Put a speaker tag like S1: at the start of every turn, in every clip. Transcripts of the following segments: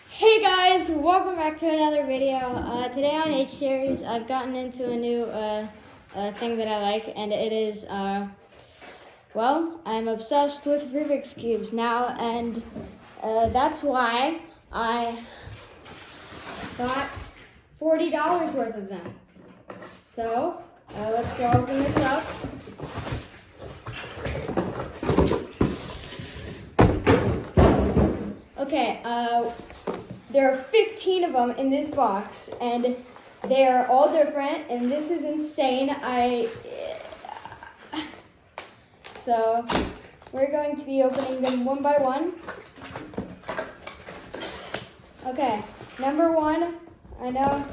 S1: Hey guys, welcome back to another video. Today on H Series, I've gotten into a new thing that I like, and it is, well, I'm obsessed with Rubik's Cubes now, and that's why I got $40 worth of them. So, let's go open this up. Okay, there are 15 of them in this box, and they are all different, and this is insane. So, we're going to be opening them one by one. Okay, number one, I know.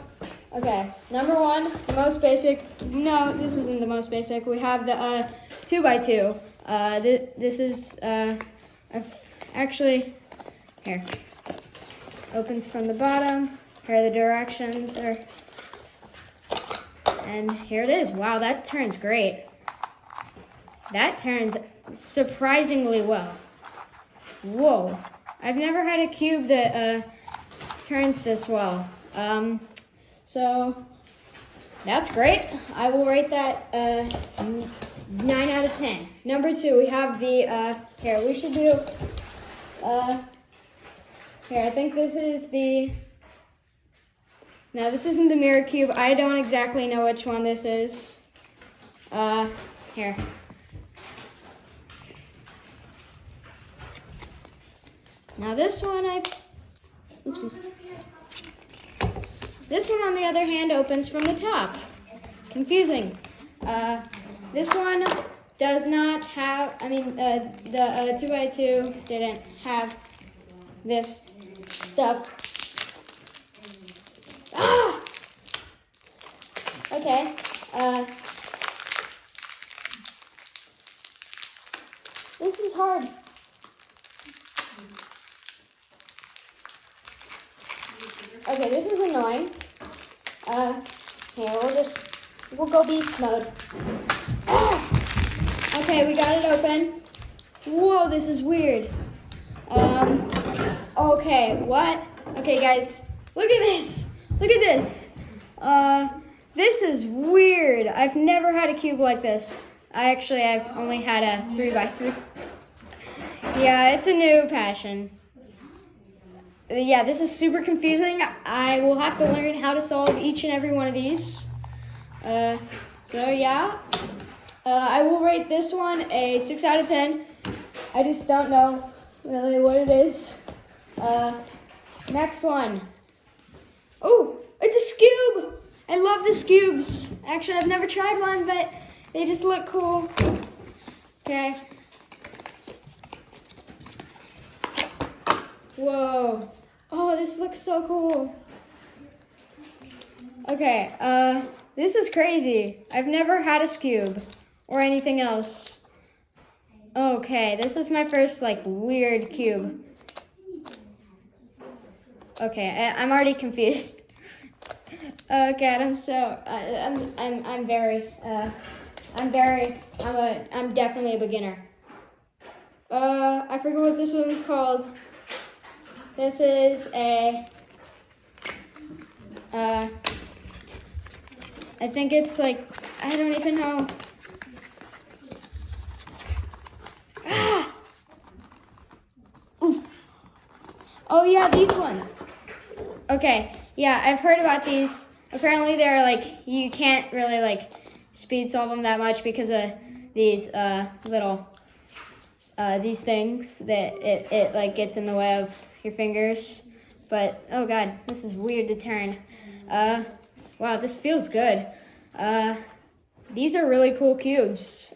S1: Okay, number one, the most basic. No, this isn't the most basic. We have the 2x2. This is, actually, here. Opens from the bottom. Here are the directions. And here it is. Wow, that turns great. That turns surprisingly well. Whoa. I've never had a cube that turns this well. So that's great. I will rate that 9 out of 10. Number two, we have the, here, we should do, here, I think this is the, no, this isn't the mirror cube. I don't exactly know which one this is. Here. Now this one, oopsies. This one, on the other hand, opens from the top. Confusing. This one does not have, the 2x2 didn't have this stuff. Ah! Okay. This is hard. Okay, this is annoying. Here, we'll go beast mode. Ah! Okay, we got it open. Whoa, this is weird. Okay, what? Okay, guys, look at this. Look at this. This is weird. I've never had a cube like this. I've only had a 3x3. Yeah, it's a new passion. Yeah, this is super confusing. I will have to learn how to solve each and every one of these. So yeah, I will rate this one a 6 out of 10. I just don't know really what it is. Next one. Oh, it's a Scoob. I love the Scoobs. Actually, I've never tried one, but they just look cool. Okay. Whoa. Oh, this looks so cool. Okay, this is crazy. I've never had a Scoob or anything else. Okay, this is my first, weird cube. Okay, I'm already confused. Oh God, I'm definitely a beginner. I forget what this one's called. This is a, I think it's I don't even know. Ah! Oof. Oh yeah, these ones. Okay, yeah, I've heard about these. Apparently they're you can't really speed solve them that much because of these little, these things that it gets in the way of your fingers. But oh God, this is weird to turn. Wow, this feels good. These are really cool cubes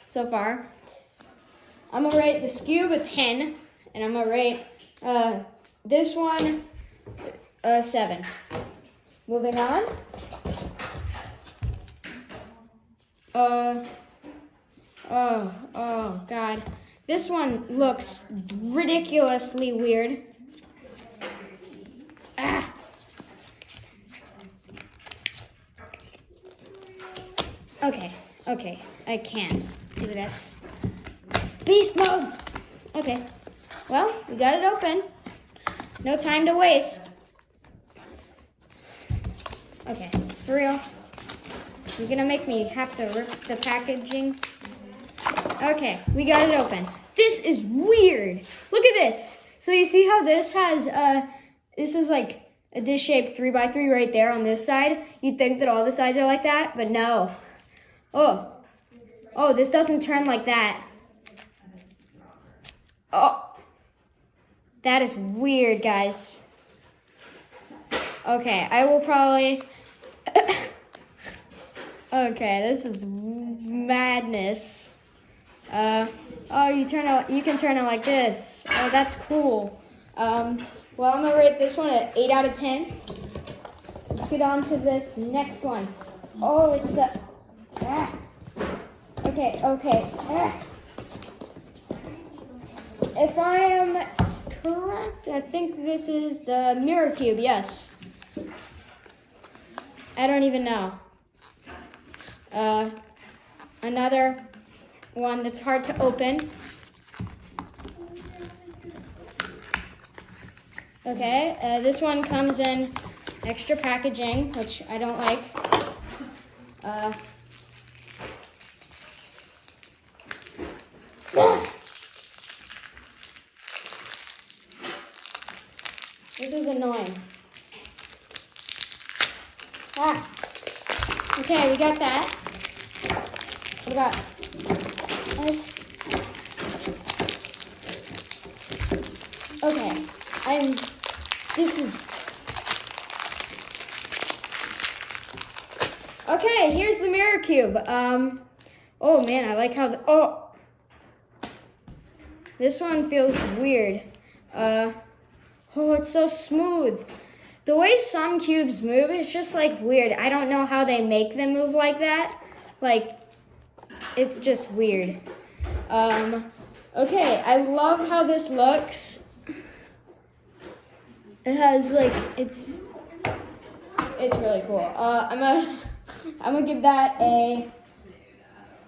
S1: so far. I'm gonna rate the Scoob a 10, and I'm gonna rate this one a 7. Moving on. Oh God. This one looks ridiculously weird. Ah. Okay, I can't do this. Beast mode! Okay, well, we got it open. No time to waste. Okay, for real. You're gonna make me have to rip the packaging. Okay, we got it open. This is weird. Look at this. So you see how this has, this is like a dish-shaped 3x3 right there on this side. You'd think that all the sides are like that, but no. Oh, this doesn't turn like that. Oh, that is weird, guys. Okay, I will probably... Okay, this is madness. Oh, you can turn it like this. Oh, that's cool. Well, I'm gonna rate this one at 8 out of 10. Let's get on to this next one. Oh, it's the... Okay. If I am correct, I think this is the mirror cube, yes. I don't even know. Another one that's hard to open. Okay, this one comes in extra packaging, which I don't like. This is annoying. Okay, we got that. What about this? Okay, okay, here's the mirror cube. Oh man, I like how this one feels weird. Oh, it's so smooth. The way some cubes move is just like weird. I don't know how they make them move like that. Like, it's just weird. Okay, I love how this looks. It has like, it's really cool. I'm gonna give that a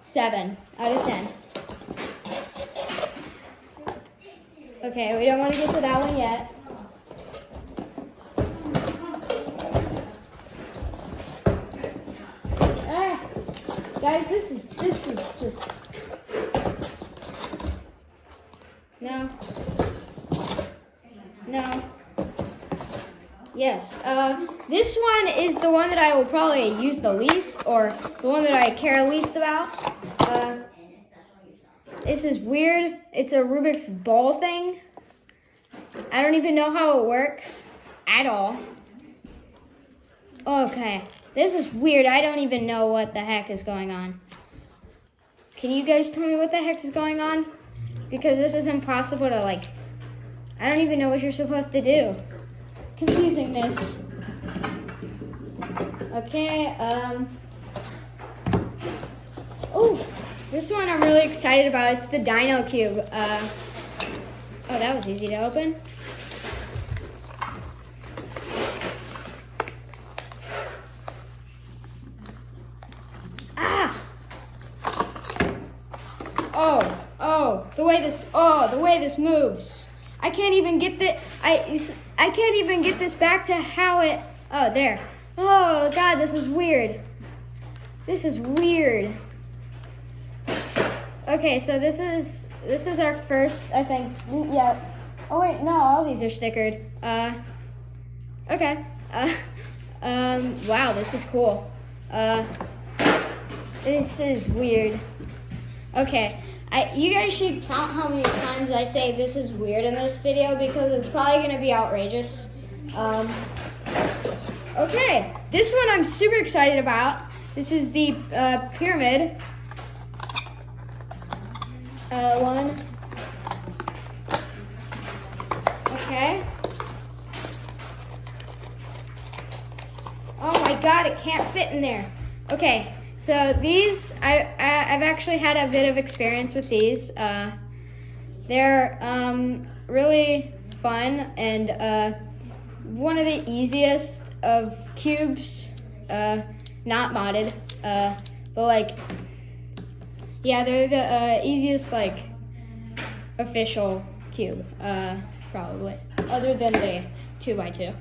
S1: 7 out of 10. Okay, we don't want to get to that one yet. Guys, this is just no. Yes. This one is the one that I will probably use the least, or the one that I care least about. This is weird. It's a Rubik's ball thing. I don't even know how it works at all. Okay. This is weird. I don't even know what the heck is going on. Can you guys tell me what the heck is going on? Because this is impossible to I don't even know what you're supposed to do. Confusingness. Okay, oh, this one I'm really excited about. It's the Dino Cube. Oh, that was easy to open. The way this moves. I can't even get I can't even get this back to how it, oh, there. Oh God, this is weird. This is weird. Okay, so this is our first, I think, yeah. Oh wait, no, all these are stickered. Okay. Wow, this is cool. This is weird. Okay, you guys should count how many times I say this is weird in this video because it's probably gonna be outrageous. Okay, this one I'm super excited about. This is the pyramid one. Okay. Oh my God, it can't fit in there. Okay. So these, I've actually had a bit of experience with these. They're really fun and one of the easiest of cubes, not modded, but yeah, they're the easiest official cube. probably, other than the 2x2.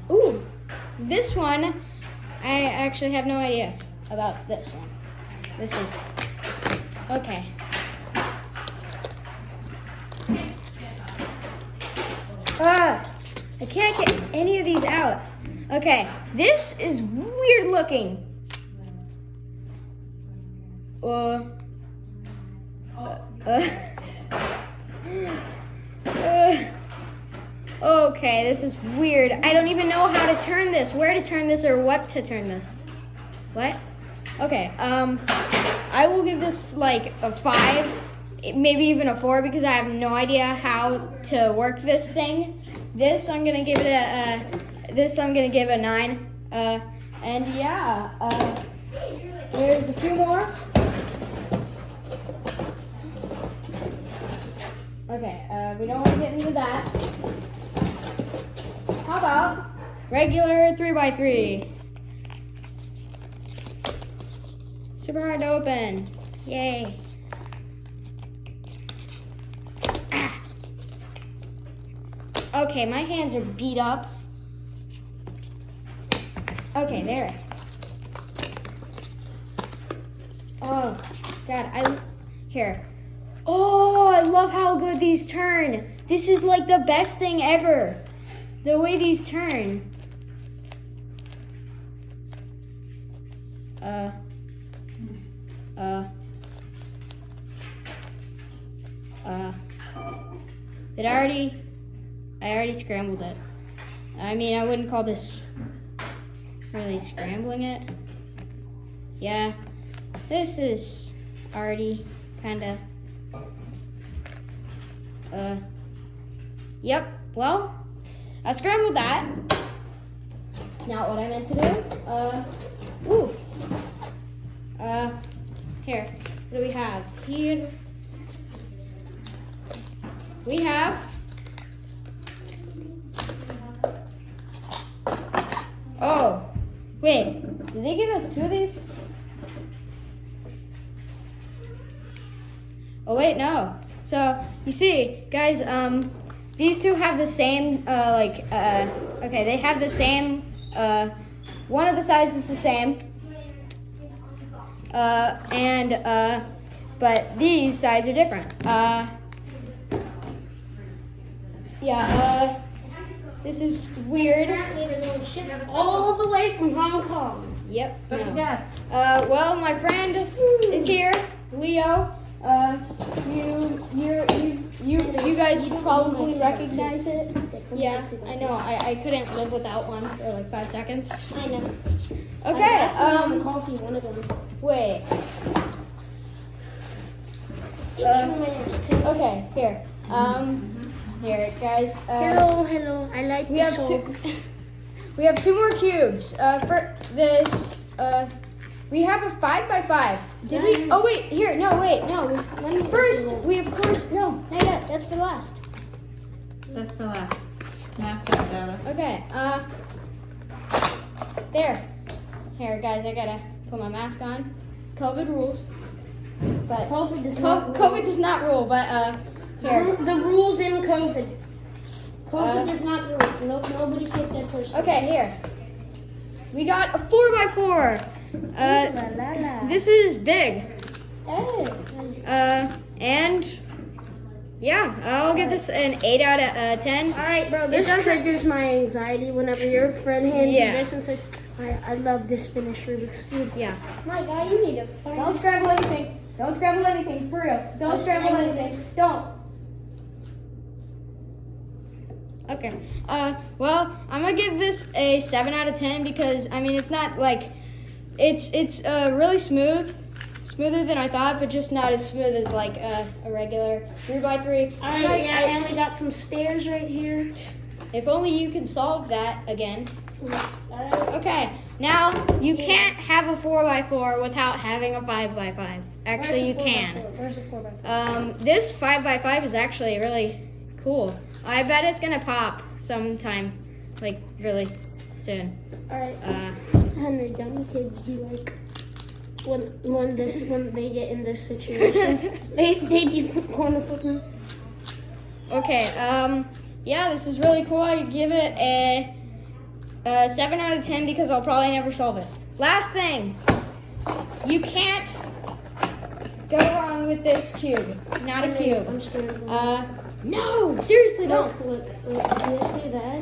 S1: Ooh, this one, I actually have no idea about this one. This is, okay. I can't get any of these out. Okay, this is weird looking. Okay, this is weird. I don't even know how to turn this, where to turn this, or what to turn this. What? Okay, I will give this like a 5, maybe even a 4, because I have no idea how to work this thing. This I'm gonna give it a 9. And yeah, there's a few more. Okay, we don't want to get into that. How about regular 3x3? Super hard to open. Yay. Ah. Okay, my hands are beat up. Okay, there. Oh, God, here. Oh, I love how good these turn. This is like the best thing ever. The way these turn. I already scrambled it. I mean, I wouldn't call this really scrambling it. Yeah, this is already kind of, yep, well, I scrambled that. Not what I meant to do. Here, what do we have? Here, we have, oh, wait, did they give us 2 of these? Oh wait, no. So, you see, guys, these two have the same, okay, they have the same, one of the sides is the same, but these sides are different. This is weird.
S2: All the way from Hong Kong.
S1: Yep.
S2: Special guest.
S1: Well, my friend is here, Leo. You guys probably recognize it. Yeah, I know. I couldn't live without one for like 5 seconds.
S2: I know.
S1: Okay.
S2: Coffee, one of them.
S1: Wait. Okay. Here. Here, guys.
S2: Hello. I like
S1: we
S2: this
S1: have
S2: song.
S1: We have 2 more cubes. For this, we have a 5x5. Did we? Oh wait, here. No, wait, no. First, we of course no. Not yet. That's for last.
S3: That's for last. Mascot data.
S1: Okay. There. Here, guys. I gotta put my mask on. COVID rules. But
S2: COVID does not rule.
S1: COVID does not rule. But here.
S2: The rules in COVID. COVID does not rule. Nobody take that person.
S1: Okay, here. We got a 4x4. This is big. And yeah, I'll give this an 8 out of 10.
S2: All right, bro. This triggers my anxiety whenever your friend hands you this and says, "I love this finished Rubik's Cube."
S1: Yeah.
S2: My guy, you need to find.
S1: Don't scramble anything. Don't scramble anything. For real. Don't scramble anything. Don't. Okay. Well, I'm gonna give this a 7 out of 10 because I mean it's not like it's really smooth, smoother than I thought, but just not as smooth as like a regular 3x3.
S2: I only got some stairs right here.
S1: If only you could solve that again. Okay. Now you can't have a 4x4 without having a 5x5. Actually, you can.
S2: Where's the 4x4?
S1: This 5x5 is actually really cool. I bet it's gonna pop sometime, like really soon.
S2: All right. Henry, dumb kids be like, when they get in this situation, they be corner flipping.
S1: Okay, yeah, this is really cool. I give it a 7 out of 10 because I'll probably never solve it. Last thing, you can't go wrong with this cube. Not a cube.
S2: I'm scared.
S1: No, seriously, don't.
S2: Look, can you see that?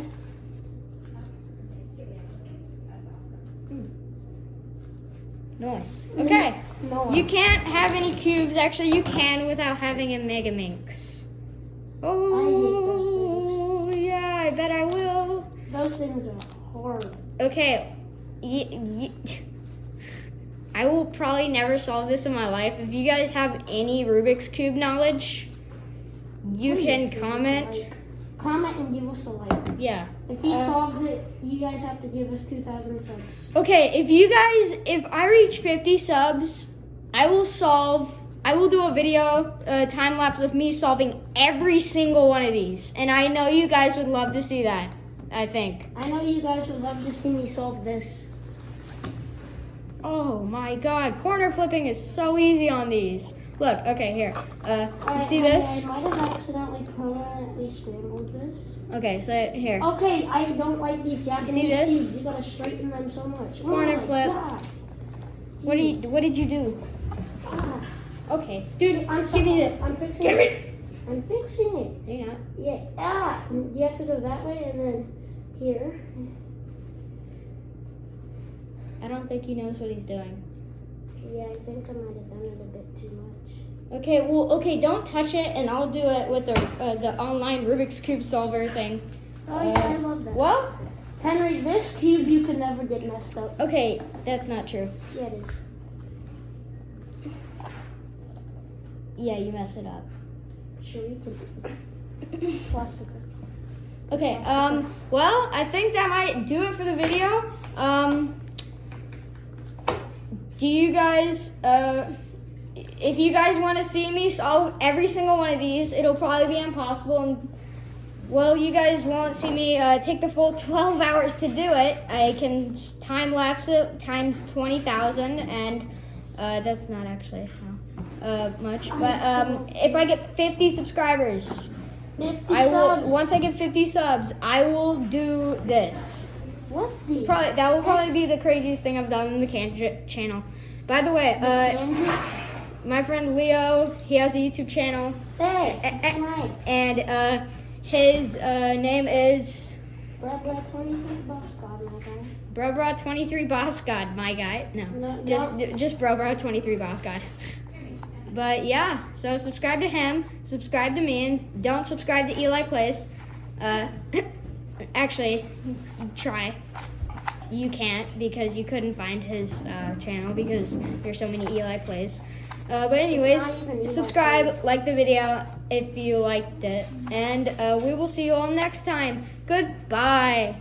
S1: Nice. Okay.
S2: No.
S1: You can't have any cubes. Actually, you can without having a Mega Minx. Oh, yeah, I bet I will.
S2: Those things are horrible.
S1: Okay. I will probably never solve this in my life. If you guys have any Rubik's Cube knowledge, you
S2: Please
S1: can
S2: give us a
S1: comment.
S2: like. Comment and give us a like.
S1: Yeah.
S2: If he solves it, you guys have to give us 2,000 subs.
S1: Okay, if I reach 50 subs, I will do a video, time lapse of me solving every single one of these. And I know you guys would love to see that, I think.
S2: I know you guys would love to see me solve this.
S1: Oh my god, corner flipping is so easy on these. Look, okay, here. You see this?
S2: I might have accidentally permanently scrambled this.
S1: Okay, so here.
S2: Okay, I don't like these Japanese
S1: see this?
S2: cubes. You gotta straighten them so much.
S1: Corner
S2: oh my
S1: flip.
S2: gosh.
S1: What did you do?
S2: Ah.
S1: Okay, dude,
S2: I'm
S1: give me this.
S2: I'm fixing it. I'm fixing it.
S1: You're not.
S2: Yeah. Ah. You have to go that way and then here.
S1: I don't think he knows what he's doing.
S2: Yeah, I think I might have done it a bit too much.
S1: Okay, well, don't touch it, and I'll do it with the online Rubik's Cube solver thing.
S2: Oh yeah, I love that.
S1: Well,
S2: Henry, this cube you could never get messed up.
S1: okay, that's not true.
S2: Yeah, it is.
S1: Yeah, you messed it up.
S2: Sure, you can. Swastika.
S1: Okay, well, I think that might do it for the video. Do you guys, if you guys want to see me solve every single one of these, it'll probably be impossible. And, well, you guys won't see me take the full 12 hours to do it. I can time lapse it times 20,000, and that's not actually much. But if I get 50 subscribers,
S2: 50
S1: I will.
S2: subs.
S1: Once I get 50 subs, I will do this.
S2: What the?
S1: That will probably be the craziest thing I've done on the channel. By the way, my friend Leo, he has a YouTube channel.
S2: Hey, right.
S1: And his name is
S2: Brubra23 Boss God, my guy.
S1: Brubra23 Boss God, my guy. No,
S2: No.
S1: just Brubra23 Boss God. But yeah, so subscribe to him, subscribe to me, and don't subscribe to Eli Plays. Actually, try. You can't because you couldn't find his channel because there's so many Eli Plays. But anyways,
S2: It's not even Eli
S1: subscribe,
S2: Plays.
S1: like the video if you liked it, and we will see you all next time. Goodbye.